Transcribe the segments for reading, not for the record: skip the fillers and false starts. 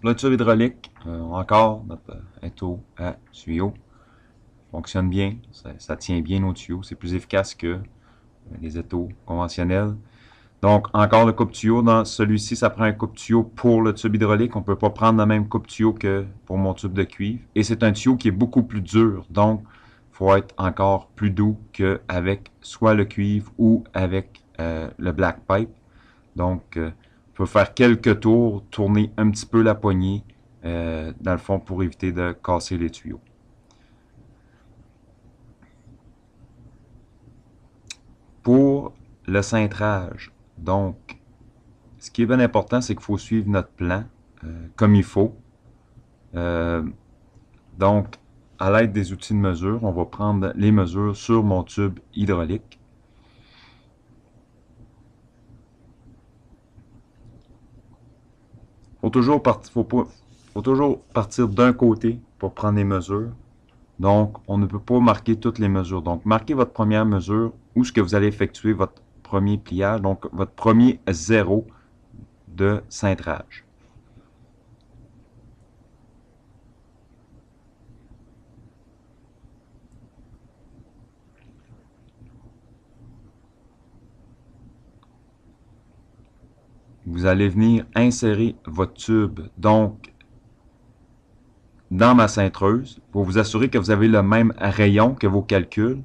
Pour le tube hydraulique, encore notre étau à tuyau fonctionne bien, ça tient bien nos tuyaux, c'est plus efficace que les étaux conventionnels. Donc, encore le coupe-tuyau. Dans celui-ci, ça prend un coupe-tuyau pour le tube hydraulique. On ne peut pas prendre le même coupe-tuyau que pour mon tube de cuivre. Et c'est un tuyau qui est beaucoup plus dur. Donc, il faut être encore plus doux qu'avec soit le cuivre ou avec le black pipe. Donc, on peut faire quelques tours, tourner un petit peu la poignée, dans le fond, pour éviter de casser les tuyaux. Pour le cintrage, donc, ce qui est bien important, c'est qu'il faut suivre notre plan comme il faut. Donc, à l'aide des outils de mesure, on va prendre les mesures sur mon tube hydraulique. Faut toujours partir d'un côté pour prendre les mesures. Donc, on ne peut pas marquer toutes les mesures. Donc, marquez votre première mesure où ce que vous allez effectuer votre premier pliage, donc votre premier zéro de cintrage. Vous allez venir insérer votre tube, donc, dans ma cintreuse, pour vous assurer que vous avez le même rayon que vos calculs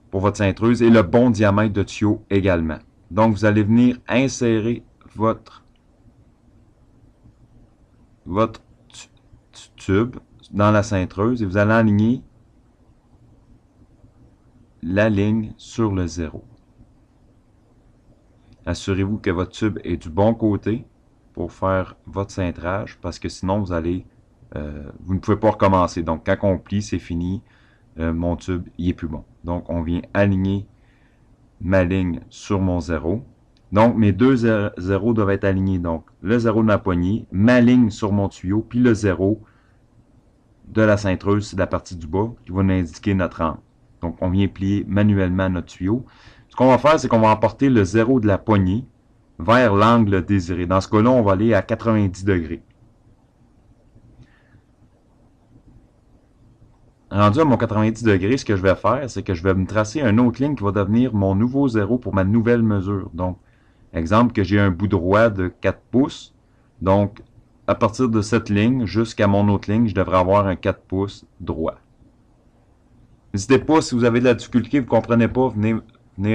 pour votre cintreuse et le bon diamètre de tuyau également. Donc, vous allez venir insérer votre tube dans la cintreuse et vous allez aligner la ligne sur le zéro. Assurez-vous que votre tube est du bon côté pour faire votre cintrage parce que sinon vous ne pouvez pas recommencer. Donc quand on plie, c'est fini. Mon tube, il est plus bon. Donc on vient aligner ma ligne sur mon zéro. Donc mes deux zéros doivent être alignés. Donc le zéro de ma poignée, ma ligne sur mon tuyau, puis le zéro de la cintreuse, c'est la partie du bas qui va nous indiquer notre angle. Donc on vient plier manuellement notre tuyau. Ce qu'on va faire, c'est qu'on va emporter le zéro de la poignée vers l'angle désiré. Dans ce cas-là, on va aller à 90 degrés. Rendu à mon 90 degrés, ce que je vais faire, c'est que je vais me tracer une autre ligne qui va devenir mon nouveau zéro pour ma nouvelle mesure. Donc, exemple que j'ai un bout droit de 4 pouces. Donc, à partir de cette ligne jusqu'à mon autre ligne, je devrais avoir un 4 pouces droit. N'hésitez pas, si vous avez de la difficulté, vous ne comprenez pas, venez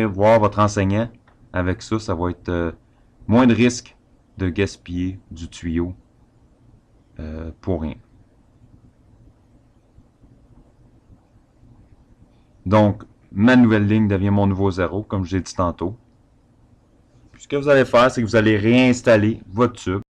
voir votre enseignant. Avec ça, ça va être moins de risque de gaspiller du tuyau pour rien. Donc, ma nouvelle ligne devient mon nouveau zéro, comme je l'ai dit tantôt. Puis ce que vous allez faire, c'est que vous allez réinstaller votre tube.